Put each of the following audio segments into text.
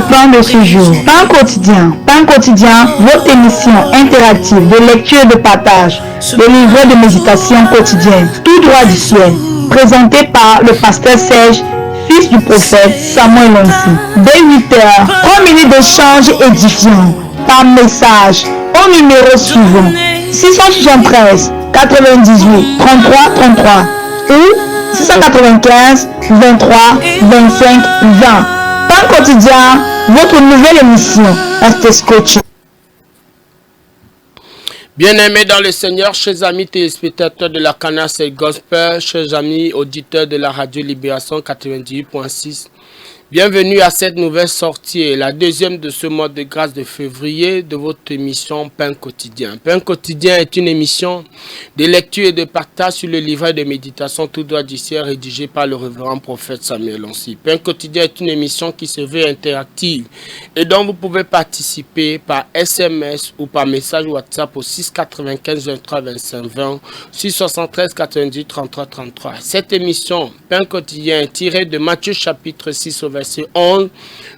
pain de ce jour. Pain quotidien, votre émission interactive de lecture et de partage, de livret de méditation quotidienne, tout droit du ciel, présenté par le pasteur Serge, fils du prophète Samuel Lonsi. Dès 8h, 3 minutes d'échange édifiant par message au numéro suivant 673 98 33 33 ou 695 23 25 20. Pain quotidien, votre nouvelle émission. Restez scotché. Bien-aimés dans le Seigneur, chers amis téléspectateurs de la Canal C'est Gospel, chers amis auditeurs de la Radio Libération 98.6, bienvenue à cette nouvelle sortie, la deuxième de ce mois de grâce de février de votre émission Pain quotidien. Pain quotidien est une émission de lecture et de partage sur le livret de méditation tout droit du ciel rédigé par le révérend prophète Samuel Lonsi. Pain quotidien est une émission qui se veut interactive et dont vous pouvez participer par SMS ou par message WhatsApp au 695 23 25 20 673 90 33 33. Cette émission Pain quotidien est tirée de Matthieu chapitre 6 au verset 11,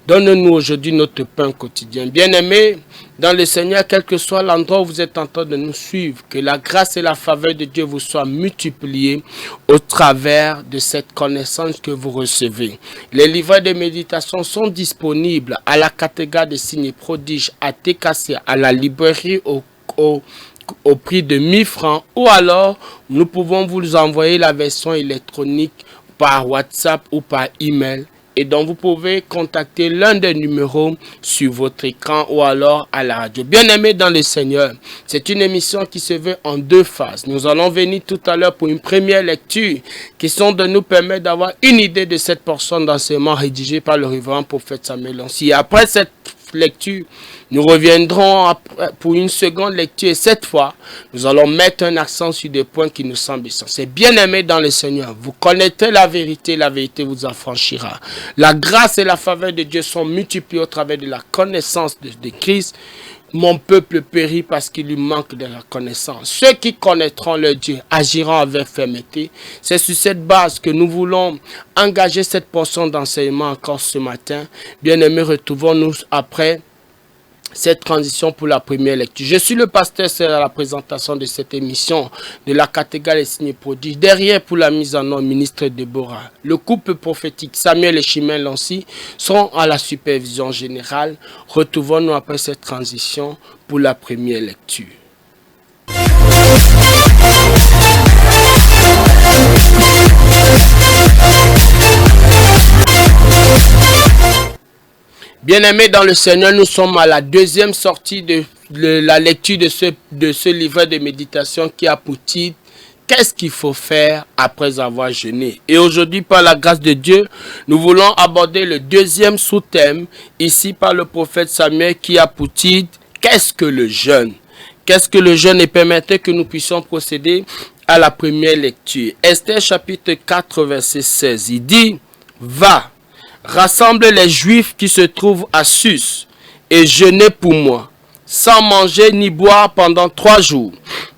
donne-nous aujourd'hui notre pain quotidien. Bien-aimés dans le Seigneur, quel que soit l'endroit où vous êtes en train de nous suivre, que la grâce et la faveur de Dieu vous soient multipliées au travers de cette connaissance que vous recevez. Les livrets de méditation sont disponibles à la cathédrale des signes et prodiges à TKC, à la librairie au prix de 1000 francs, ou alors nous pouvons vous envoyer la version électronique par WhatsApp ou par email, et donc vous pouvez contacter l'un des numéros sur votre écran ou alors à la radio. Bien-aimés dans le Seigneur, c'est une émission qui se veut en deux phases. Nous allons venir tout à l'heure pour une première lecture qui sont de nous permettre d'avoir une idée de cette portion d'enseignement rédigée par le révérend prophète Samuel Lonsi. Après cette lecture, nous reviendrons pour une seconde lecture et cette fois, nous allons mettre un accent sur des points qui nous semblent essentiels. Bien-aimés dans le Seigneur, vous connaîtrez la vérité vous affranchira. La grâce et la faveur de Dieu sont multipliées au travers de la connaissance de Christ. Mon peuple périt parce qu'il lui manque de la connaissance. Ceux qui connaîtront leur Dieu agiront avec fermeté. C'est sur cette base que nous voulons engager cette portion d'enseignement encore ce matin. Bien-aimés, retrouvons-nous après cette transition pour la première lecture. Je suis le pasteur Serge à la présentation de cette émission de la cathédrale des signes et prodiges. Derrière pour la mise en œuvre, ministre Déborah. Le couple prophétique Samuel et Chimène Lonsi sont à la supervision générale. Retrouvons-nous après cette transition pour la première lecture. Bien-aimés dans le Seigneur, nous sommes à la deuxième sortie de la lecture de ce livret de méditation qui a pour titre « Qu'est-ce qu'il faut faire après avoir jeûné ?» Et aujourd'hui, par la grâce de Dieu, nous voulons aborder le deuxième sous-thème, ici par le prophète Samuel, qui a pour titre « Qu'est-ce que le jeûne ?» Qu'est-ce que le jeûne? Et permettez que nous puissions procéder à la première lecture. Esther chapitre 4, verset 16, il dit « Va !» Rassemble les Juifs qui se trouvent à Sus et jeûnez pour moi, sans manger ni boire pendant 3 jours,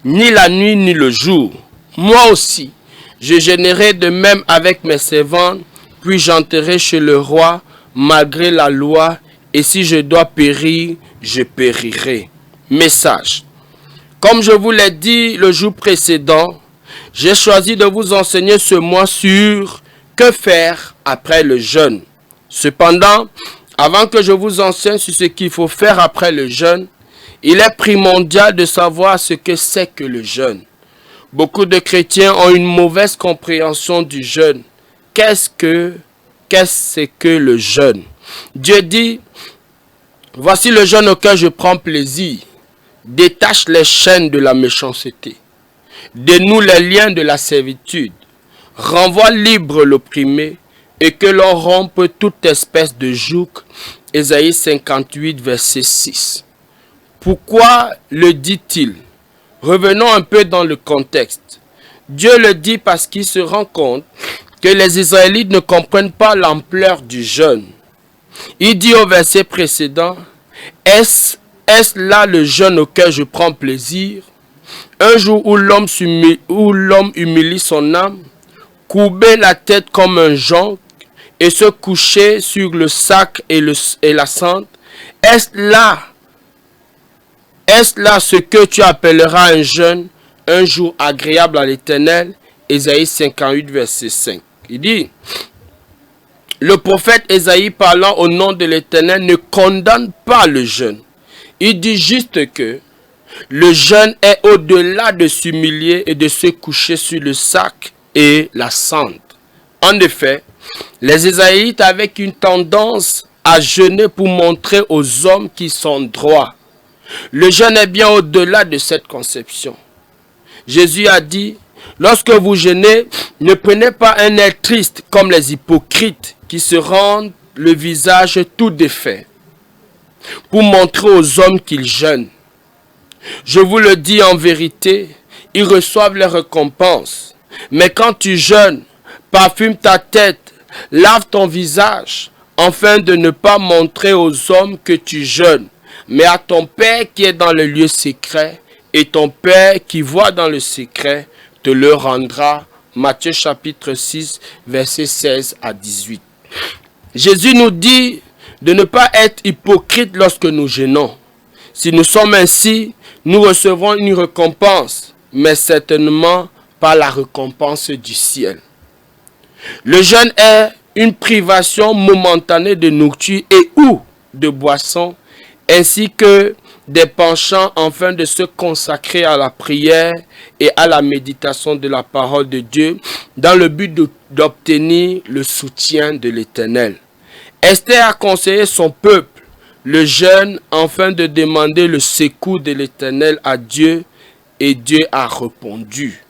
ni la nuit ni le jour. Moi aussi, je jeûnerai de même avec mes servantes, puis j'entrerai chez le roi, malgré la loi, et si je dois périr, je périrai. Message. Comme je vous l'ai dit le jour précédent, j'ai choisi de vous enseigner ce mois sur que faire après le jeûne. Cependant, avant que je vous enseigne sur ce qu'il faut faire après le jeûne, il est primordial de savoir ce que c'est que le jeûne. Beaucoup de chrétiens ont une mauvaise compréhension du jeûne. Qu'est-ce que le jeûne? Dieu dit, voici le jeûne auquel je prends plaisir. Détache les chaînes de la méchanceté. Dénoue les liens de la servitude. Renvoie libre l'opprimé. Et que l'on rompe toute espèce de joug. Ésaïe 58, verset 6. Pourquoi le dit-il? Revenons un peu dans le contexte. Dieu le dit parce qu'il se rend compte que les Israélites ne comprennent pas l'ampleur du jeûne. Il dit au verset précédent, est-ce là le jeûne auquel je prends plaisir? Un jour où l'homme humilie son âme, courber la tête comme un jonc et se coucher sur le sac et la cendre? Est-ce là ce que tu appelleras un jeûne, un jour agréable à l'Éternel? Ésaïe 58, verset 5. Il dit, le prophète Ésaïe parlant au nom de l'Éternel ne condamne pas le jeûne. Il dit juste que le jeûne est au-delà de s'humilier et de se coucher sur le sac et la cendre. En effet, les Ésaïites avaient une tendance à jeûner pour montrer aux hommes qu'ils sont droits. Le jeûne est bien au-delà de cette conception. Jésus a dit, lorsque vous jeûnez, ne prenez pas un air triste comme les hypocrites qui se rendent le visage tout défait pour montrer aux hommes qu'ils jeûnent. Je vous le dis en vérité, ils reçoivent les récompenses. Mais quand tu jeûnes, parfume ta tête, lave ton visage, afin de ne pas montrer aux hommes que tu jeûnes, mais à ton Père qui est dans le lieu secret, et ton Père qui voit dans le secret te le rendra. Matthieu chapitre 6, versets 16 à 18. Jésus nous dit de ne pas être hypocrite lorsque nous jeûnons. Si nous sommes ainsi, nous recevons une récompense, mais certainement pas la récompense du ciel. Le jeûne est une privation momentanée de nourriture et ou de boisson, ainsi que des penchants afin de se consacrer à la prière et à la méditation de la parole de Dieu dans le but d'obtenir le soutien de l'Éternel. Esther a conseillé son peuple le jeûne afin de demander le secours de l'Éternel à Dieu et Dieu a répondu.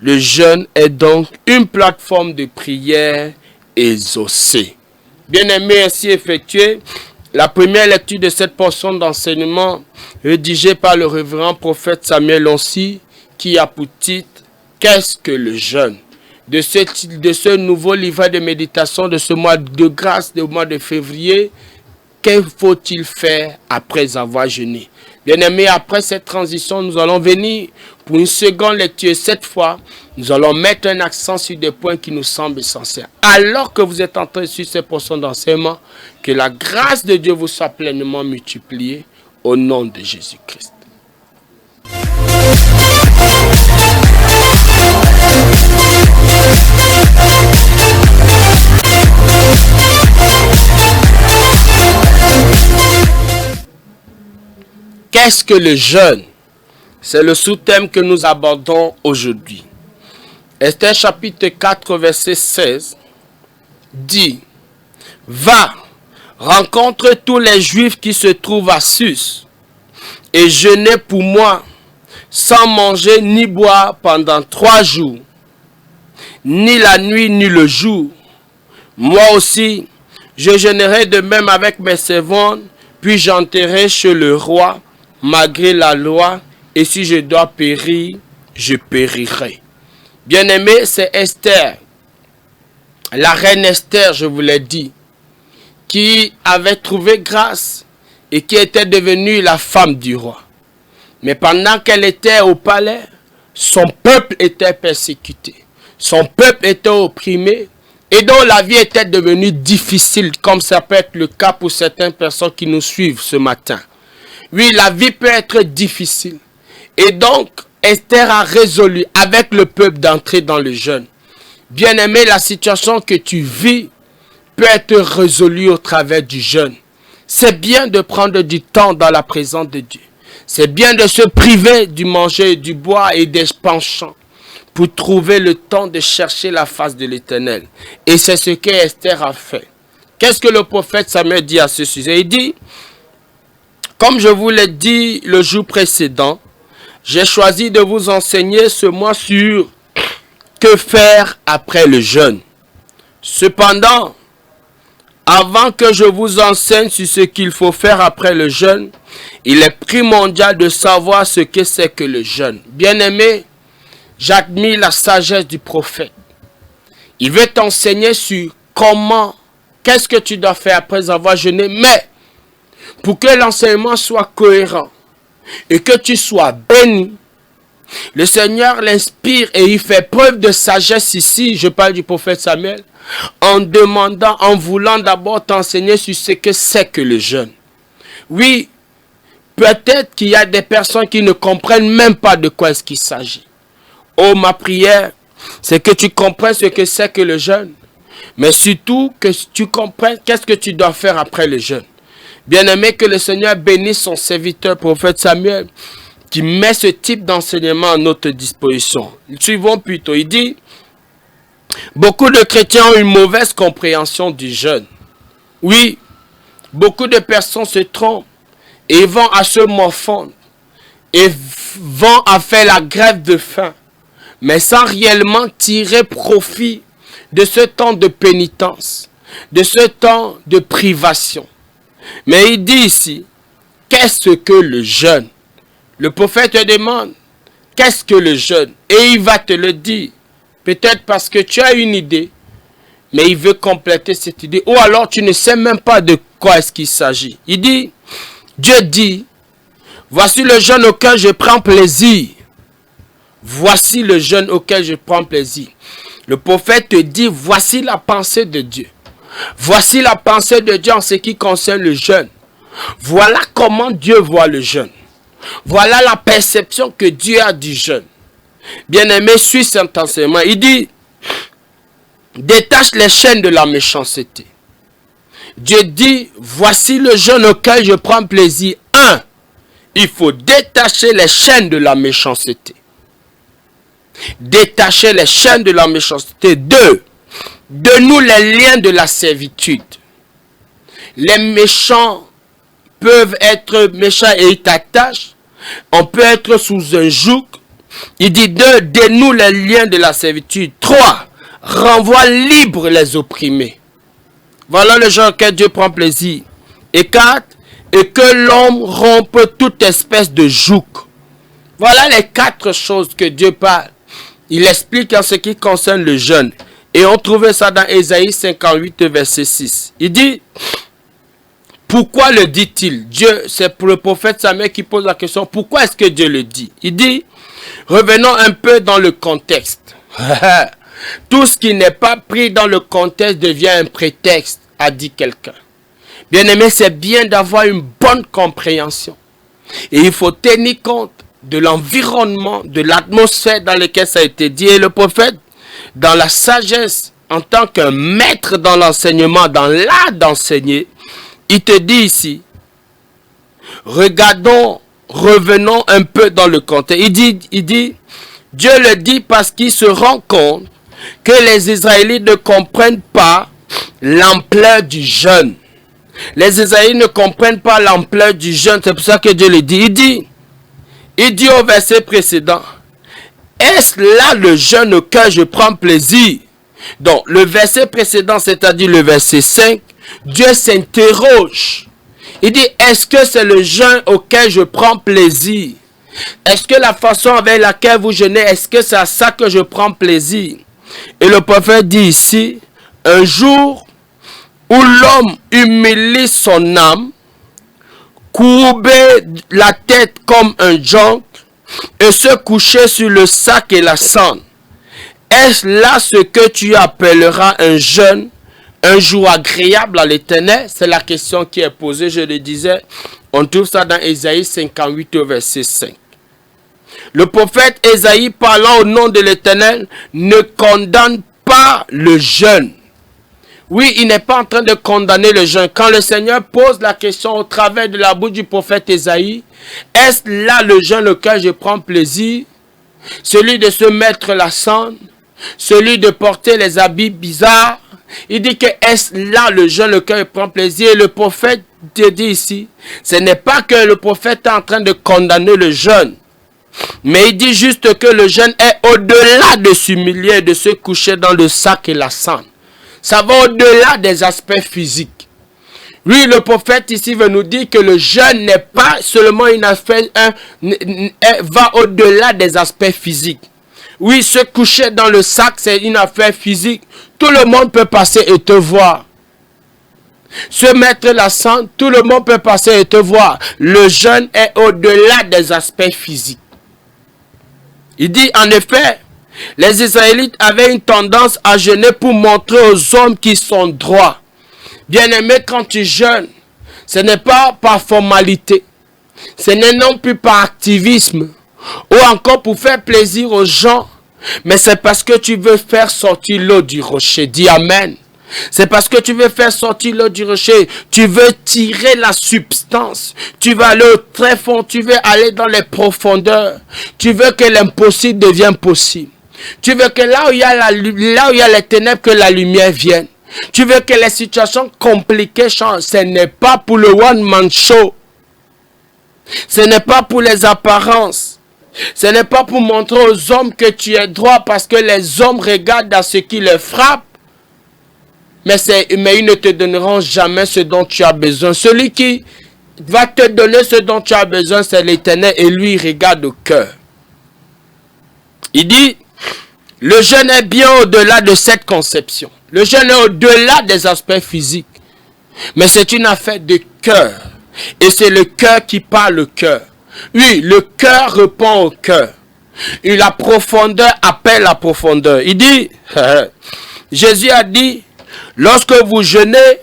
Le jeûne est donc une plateforme de prière exaucée. Bien-aimés, ainsi effectué, la première lecture de cette portion d'enseignement rédigée par le révérend prophète Samuel Onsi qui a pour titre « Qu'est-ce que le jeûne ?» de ce nouveau livret de méditation de ce mois de grâce, du mois de février. Que faut-il faire après avoir jeûné? Bien-aimés, après cette transition, nous allons venir pour une seconde lecture. Cette fois, nous allons mettre un accent sur des points qui nous semblent essentiels. Alors que vous êtes en train de suivre ces portions d'enseignement, que la grâce de Dieu vous soit pleinement multipliée au nom de Jésus-Christ. Qu'est-ce que le jeûne? C'est le sous-thème que nous abordons aujourd'hui. Esther chapitre 4 verset 16 dit « Va, rencontre tous les Juifs qui se trouvent à Sus et jeûnez pour moi sans manger ni boire pendant 3 jours, ni la nuit ni le jour. Moi aussi, je jeûnerai de même avec mes servantes, puis j'entrerai chez le roi, malgré la loi, et si je dois périr, je périrai. » Bien-aimé, c'est Esther, la reine Esther, je vous l'ai dit, qui avait trouvé grâce et qui était devenue la femme du roi. Mais pendant qu'elle était au palais, son peuple était persécuté, son peuple était opprimé, et donc la vie était devenue difficile, comme ça peut être le cas pour certaines personnes qui nous suivent ce matin. Oui, la vie peut être difficile. Et donc, Esther a résolu avec le peuple d'entrer dans le jeûne. Bien-aimé, la situation que tu vis peut être résolue au travers du jeûne. C'est bien de prendre du temps dans la présence de Dieu. C'est bien de se priver du manger, du boire et des penchants pour trouver le temps de chercher la face de l'Éternel. Et c'est ce que Esther a fait. Qu'est-ce que le prophète Samuel dit à ce sujet? Il dit, comme je vous l'ai dit le jour précédent, j'ai choisi de vous enseigner ce mois sur que faire après le jeûne. Cependant, avant que je vous enseigne sur ce qu'il faut faire après le jeûne, il est primordial de savoir ce que c'est que le jeûne. Bien-aimé, j'admire la sagesse du prophète. Il veut t'enseigner sur comment, qu'est-ce que tu dois faire après avoir jeûné, mais pour que l'enseignement soit cohérent et que tu sois béni, Le Seigneur l'inspire et il fait preuve de sagesse ici. Je parle du prophète Samuel. En demandant, en voulant d'abord t'enseigner sur ce que c'est que le jeûne. Oui, peut-être qu'il y a des personnes qui ne comprennent même pas de quoi est-ce qu'il s'agit. Oh, ma prière, c'est que tu comprennes ce que c'est que le jeûne. Mais surtout que tu comprennes qu'est-ce que tu dois faire après le jeûne. Bien-aimé, que le Seigneur bénisse son serviteur, prophète Samuel, qui met ce type d'enseignement à notre disposition. Suivons plutôt, il dit, beaucoup de chrétiens ont une mauvaise compréhension du jeûne. Oui, beaucoup de personnes se trompent et vont à se morfondre et vont à faire la grève de faim, mais sans réellement tirer profit de ce temps de pénitence, de ce temps de privation. Mais il dit ici, qu'est-ce que le jeûne? Le prophète te demande, qu'est-ce que le jeûne? Et il va te le dire. Peut-être parce que tu as une idée, mais il veut compléter cette idée. Ou alors tu ne sais même pas de quoi est-ce qu'il s'agit. Il dit, Dieu dit, voici le jeûne auquel je prends plaisir. Voici le jeûne auquel je prends plaisir. Le prophète te dit, voici la pensée de Dieu. Voici la pensée de Dieu en ce qui concerne le jeûne. Voilà comment Dieu voit le jeûne. Voilà la perception que Dieu a du jeûne. Bien-aimé, suis cet enseignement. Il dit, détache les chaînes de la méchanceté. Dieu dit, voici le jeûne auquel je prends plaisir. 1. Il faut détacher les chaînes de la méchanceté. Détacher les chaînes de la méchanceté. 2. De nous les liens de la servitude. Les méchants peuvent être méchants et ils t'attachent. On peut être sous un joug. Il dit 2. Dénoue les liens de la servitude. 3. Renvoie libre les opprimés. Voilà le genre que Dieu prend plaisir. Et 4. Et que l'homme rompe toute espèce de joug. Voilà les 4 choses que Dieu parle. Il explique en ce qui concerne le jeûne. Et on trouvait ça dans Ésaïe 58, verset 6. Il dit, pourquoi le dit-il? Dieu, c'est pour le prophète Samuel qui pose la question, pourquoi est-ce que Dieu le dit? Il dit, revenons un peu dans le contexte. Tout ce qui n'est pas pris dans le contexte devient un prétexte, a dit quelqu'un. Bien-aimé, c'est bien d'avoir une bonne compréhension. Et il faut tenir compte de l'environnement, de l'atmosphère dans laquelle ça a été dit. Et le prophète, dans la sagesse, en tant qu'un maître dans l'enseignement, dans l'art d'enseigner, il te dit ici, regardons, revenons un peu dans le contexte. Il dit, Dieu le dit parce qu'il se rend compte que les Israélites ne comprennent pas l'ampleur du jeûne. Les Israélites ne comprennent pas l'ampleur du jeûne, c'est pour ça que Dieu le dit. Il dit au verset précédent, est-ce là le jeûne auquel je prends plaisir? Donc, le verset précédent, c'est-à-dire le verset 5, Dieu s'interroge. Il dit, est-ce que c'est le jeûne auquel je prends plaisir? Est-ce que la façon avec laquelle vous jeûnez, est-ce que c'est à ça que je prends plaisir? Et le prophète dit ici, un jour où l'homme humilie son âme, courber la tête comme un jonc et se coucher sur le sac et la cendre. Est-ce là ce que tu appelleras un jeûne, un jour agréable à l'Éternel? C'est la question qui est posée, je le disais. On trouve ça dans Ésaïe 58, verset 5. Le prophète Ésaïe, parlant au nom de l'Éternel, ne condamne pas le jeûne. Oui, il n'est pas en train de condamner le jeûne. Quand le Seigneur pose la question au travers de la bouche du prophète Ésaïe, est-ce là le jeûne auquel je prends plaisir? Celui de se mettre la cendre, celui de porter les habits bizarres. Il dit que est-ce là le jeûne auquel je prends plaisir? Et le prophète te dit ici, ce n'est pas que le prophète est en train de condamner le jeûne. Mais il dit juste que le jeûne est au-delà de s'humilier et de se coucher dans le sac et la cendre. Ça va au-delà des aspects physiques. Oui, le prophète ici veut nous dire que le jeûne n'est pas seulement une affaire, va au-delà des aspects physiques. Oui, se coucher dans le sac, c'est une affaire physique. Tout le monde peut passer et te voir. Se mettre la cendre, tout le monde peut passer et te voir. Le jeûne est au-delà des aspects physiques. Il dit en effet, les Israélites avaient une tendance à jeûner pour montrer aux hommes qu'ils sont droits. Bien-aimé, quand tu jeûnes, ce n'est pas par formalité, ce n'est non plus par activisme, ou encore pour faire plaisir aux gens, mais c'est parce que tu veux faire sortir l'eau du rocher. Dis Amen. C'est parce que tu veux faire sortir l'eau du rocher. Tu veux tirer la substance. Tu veux aller au très fond. Tu veux aller dans les profondeurs. Tu veux que l'impossible devienne possible. Tu veux que là où il y a les ténèbres, que la lumière vienne. Tu veux que les situations compliquées changent. Ce n'est pas pour le one-man show. Ce n'est pas pour les apparences. Ce n'est pas pour montrer aux hommes que tu es droit parce que les hommes regardent à ce qui les frappe. Mais ils ne te donneront jamais ce dont tu as besoin. Celui qui va te donner ce dont tu as besoin, c'est l'Éternel et lui, il regarde au cœur. Il dit, le jeûne est bien au-delà de cette conception. Le jeûne est au-delà des aspects physiques. Mais c'est une affaire de cœur. Et c'est le cœur qui parle au cœur. Oui, le cœur répond au cœur. Et la profondeur appelle la profondeur. Il dit, Jésus a dit, lorsque vous jeûnez,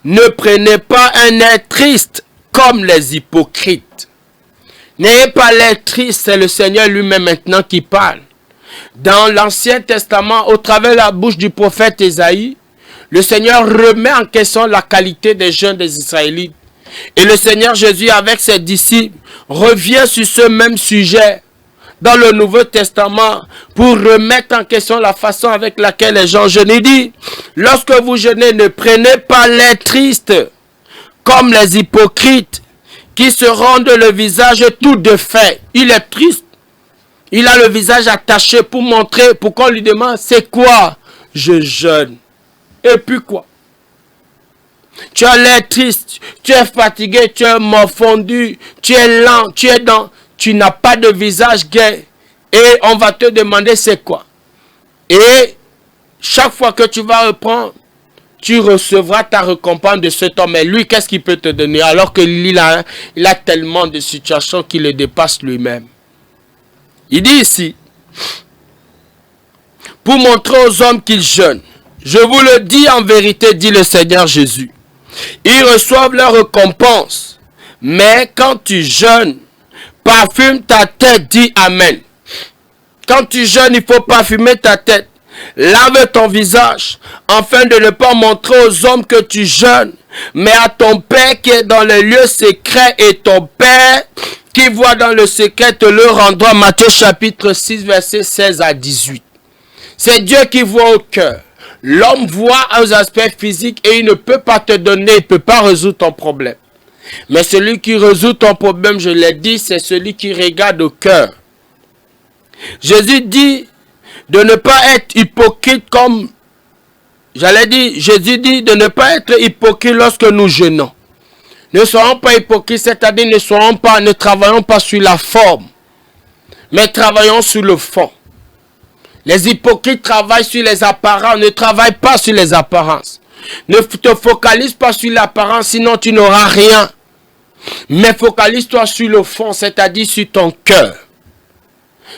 ne prenez pas un air triste comme les hypocrites. N'ayez pas l'air triste, c'est le Seigneur lui-même maintenant qui parle. Dans l'Ancien Testament, au travers de la bouche du prophète Ésaïe, le Seigneur remet en question la qualité des jeûnes des Israélites. Et le Seigneur Jésus, avec ses disciples, revient sur ce même sujet dans le Nouveau Testament pour remettre en question la façon avec laquelle les gens jeûnent. Il dit, lorsque vous jeûnez, ne prenez pas l'air triste comme les hypocrites qui se rendent le visage tout défait. Il est triste. Il a le visage attaché pour montrer, pour qu'on lui demande, c'est quoi? Je jeûne. Et puis quoi? Tu as l'air triste, tu es fatigué, tu es morfondu, tu es lent, tu n'as pas de visage gai. Et on va te demander c'est quoi. Et chaque fois que tu vas reprendre, tu recevras ta récompense de cet homme. Et lui, qu'est-ce qu'il peut te donner? Alors qu'il a tellement de situations qui le dépassent lui-même. Il dit ici, pour montrer aux hommes qu'ils jeûnent, je vous le dis en vérité, dit le Seigneur Jésus, ils reçoivent leur récompense. Mais quand tu jeûnes, parfume ta tête, dis Amen. Quand tu jeûnes, il faut parfumer ta tête. Lave ton visage, afin de ne pas montrer aux hommes que tu jeûnes, mais à ton Père qui est dans le lieu secret, et ton Père qui voit dans le secret te le rendra. Matthieu chapitre 6, versets 16 à 18. C'est Dieu qui voit au cœur. L'homme voit aux aspects physiques et il ne peut pas te donner, il ne peut pas résoudre ton problème. Mais celui qui résout ton problème, je l'ai dit, c'est celui qui regarde au cœur. Jésus dit de ne pas être hypocrite comme, Jésus dit de ne pas être hypocrite lorsque nous jeûnons. Ne soyons pas hypocrites, c'est-à-dire ne travaillons pas sur la forme, mais travaillons sur le fond. Les hypocrites travaillent sur les apparences, ne travaillent pas sur les apparences. Ne te focalise pas sur l'apparence, sinon tu n'auras rien. Mais focalise-toi sur le fond, c'est-à-dire sur ton cœur.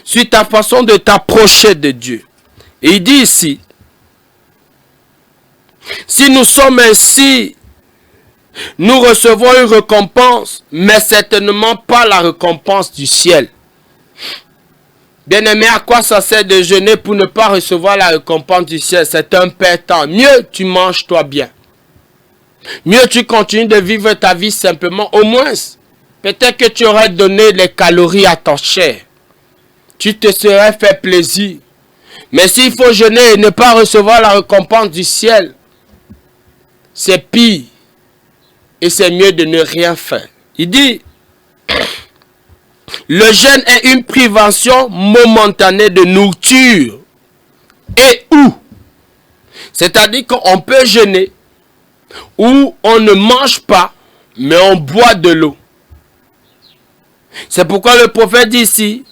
Sur ta façon de t'approcher de Dieu. Et il dit ici, si nous sommes ainsi, nous recevons une récompense, mais certainement pas la récompense du ciel. Bien-aimé, à quoi ça sert de jeûner pour ne pas recevoir la récompense du ciel? C'est un perdant. Mieux tu manges toi bien. Mieux tu continues de vivre ta vie simplement. Au moins, peut-être que tu aurais donné les calories à ton chair. Tu te serais fait plaisir. Mais s'il faut jeûner et ne pas recevoir la récompense du ciel, c'est pire. Et c'est mieux de ne rien faire. Il dit, le jeûne est une privation momentanée de nourriture. Et où? C'est-à-dire qu'on peut jeûner, où on ne mange pas, mais on boit de l'eau. C'est pourquoi le prophète dit ici,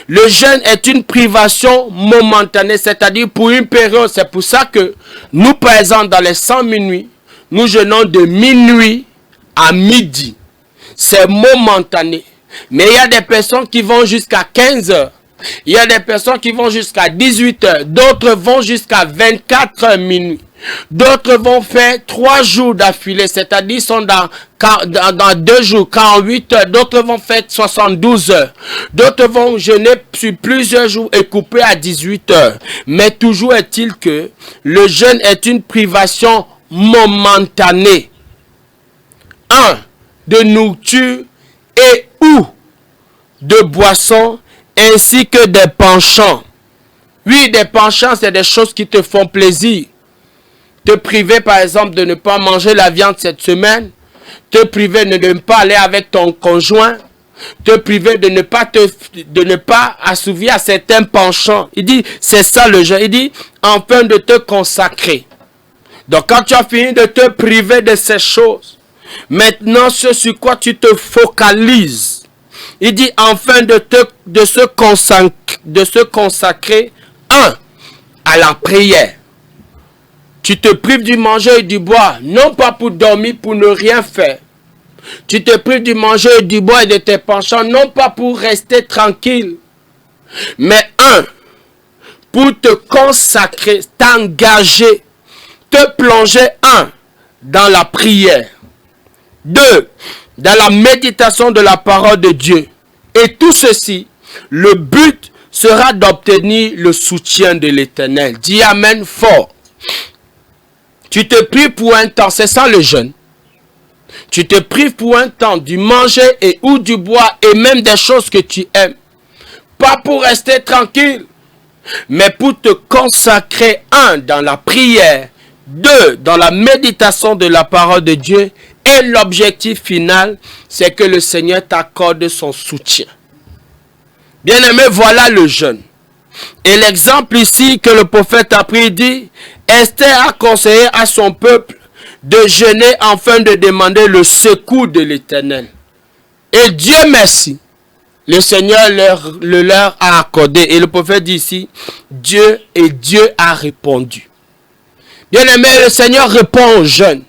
le jeûne est une privation momentanée, c'est-à-dire pour une période. C'est pour ça que nous, par exemple, dans les 100 minuit, nous jeûnons de minuit à midi. C'est momentané. Mais il y a des personnes qui vont jusqu'à 15 heures. Il y a des personnes qui vont jusqu'à 18 heures. D'autres vont jusqu'à 24 heures minuit. D'autres vont faire 3 jours d'affilée, c'est-à-dire sont dans 2 jours, 48 heures. D'autres vont faire 72 heures. D'autres vont jeûner sur plusieurs jours et couper à 18 heures. Mais toujours est-il que le jeûne est une privation momentanée. De nourriture et ou de boissons ainsi que des penchants. Oui, des penchants, c'est des choses qui te font plaisir. Te priver par exemple de ne pas manger la viande cette semaine, te priver de ne pas aller avec ton conjoint, te priver de ne pas assouvir à certains penchants. Il dit, c'est ça le jeûne. Il dit, afin de te consacrer. Donc quand tu as fini de te priver de ces choses, maintenant ce sur quoi tu te focalises, il dit, afin de se consacrer, à la prière. Tu te prives du manger et du boire, non pas pour dormir, pour ne rien faire. Tu te prives du manger et du boire et de tes penchants, non pas pour rester tranquille, mais pour te consacrer, t'engager, te plonger, dans la prière. 2, dans la méditation de la parole de Dieu. Et tout ceci, le but sera d'obtenir le soutien de l'Éternel. Dis Amen fort. Tu te prives pour un temps, c'est ça le jeûne. Tu te prives pour un temps du manger et ou du bois et même des choses que tu aimes. Pas pour rester tranquille, mais pour te consacrer, dans la prière, 2, dans la méditation de la parole de Dieu. Et l'objectif final, c'est que le Seigneur t'accorde son soutien. Bien-aimé, voilà le jeûne. Et l'exemple ici que le prophète a pris dit, Esther a conseillé à son peuple de jeûner afin de demander le secours de l'Éternel. Et Dieu merci, le Seigneur leur a accordé. Et le prophète dit ici, Dieu a répondu. Bien-aimé, le Seigneur répond au jeûne.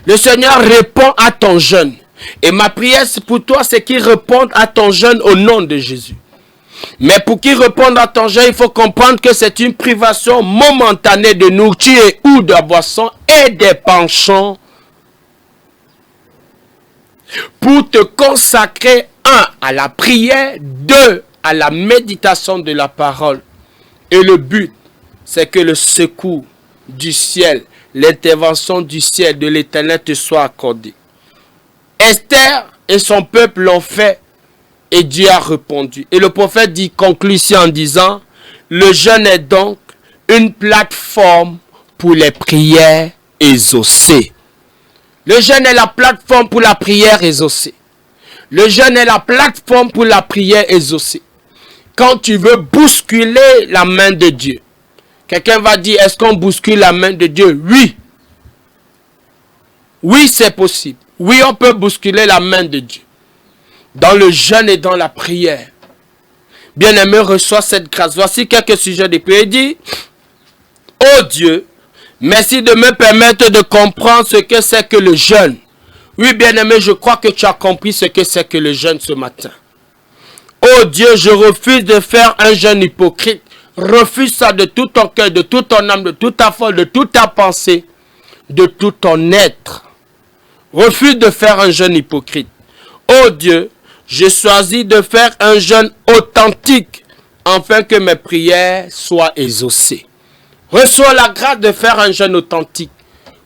Le Seigneur répond à ton jeûne. Et ma prière pour toi, c'est qu'il réponde à ton jeûne au nom de Jésus. Mais pour qu'il réponde à ton jeûne, il faut comprendre que c'est une privation momentanée de nourriture ou de boisson et des penchants. Pour te consacrer, 1, à la prière, 2, à la méditation de la parole. Et le but, c'est que le secours du ciel, l'intervention du ciel, de l'Éternel te soit accordée. Esther et son peuple l'ont fait et Dieu a répondu. Et le prophète dit, conclut ici en disant, le jeûne est donc une plateforme pour les prières exaucées. Le jeûne est la plateforme pour la prière exaucée. Le jeûne est la plateforme pour la prière exaucée. Quand tu veux bousculer la main de Dieu, quelqu'un va dire, est-ce qu'on bouscule la main de Dieu? Oui. Oui, c'est possible. Oui, on peut bousculer la main de Dieu. Dans le jeûne et dans la prière. Bien-aimé, reçois cette grâce. Voici quelques sujets de prière. Il dit, oh Dieu, merci de me permettre de comprendre ce que c'est que le jeûne. Oui, bien-aimé, je crois que tu as compris ce que c'est que le jeûne ce matin. Oh Dieu, je refuse de faire un jeûne hypocrite. Refuse ça de tout ton cœur, de toute ton âme, de toute ta foi, de toute ta pensée, de tout ton être. Refuse de faire un jeûne hypocrite. Oh Dieu, je choisis de faire un jeûne authentique afin que mes prières soient exaucées. Reçois la grâce de faire un jeûne authentique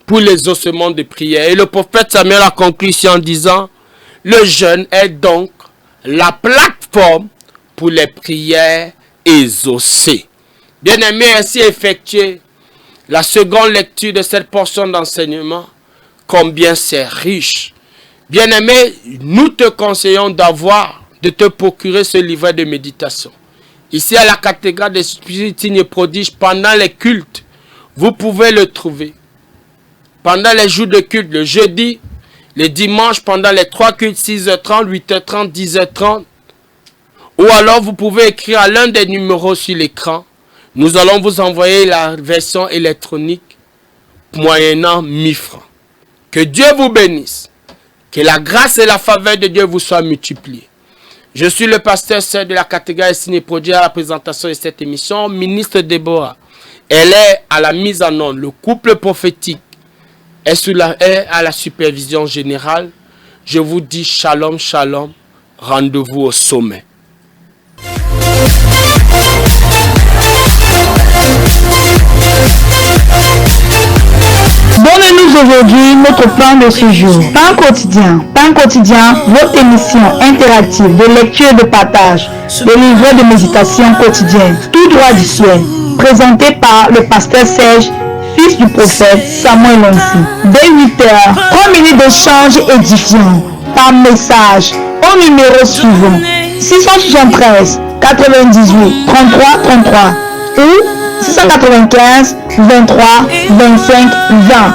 pour l'exaucement de prières. Et le prophète Samuel a conclu ici en disant, le jeûne est donc la plateforme pour les prières exaucées. Bien-aimé, ainsi effectué la seconde lecture de cette portion d'enseignement, combien c'est riche. Bien-aimé, nous te conseillons de te procurer ce livret de méditation. Ici à la cathédrale des signes et prodiges, pendant les cultes, vous pouvez le trouver. Pendant les jours de culte, le jeudi, les dimanches, pendant les 3 cultes, 6h30, 8h30, 10h30. Ou alors vous pouvez écrire à l'un des numéros sur l'écran. Nous allons vous envoyer la version électronique moyennant 1000 francs. Que Dieu vous bénisse. Que la grâce et la faveur de Dieu vous soient multipliées. Je suis le pasteur Serge de la cathédrale Ciné-Produit à la présentation de cette émission. Ministre Déborah, elle est à la mise en œuvre. Le couple prophétique est à la supervision générale. Je vous dis shalom, shalom. Rendez-vous au sommet. Donnez-nous aujourd'hui notre plan de ce jour. Pain quotidien, votre émission interactive de lecture et de partage, de livres de méditation quotidienne, tout droit du ciel, présenté par le pasteur Serge, fils du prophète Samuel Lonsi. Dès 8h, 3 minutes d'échange édifiant par message au numéro suivant 673 98 33 33 ou 695 23 25 20.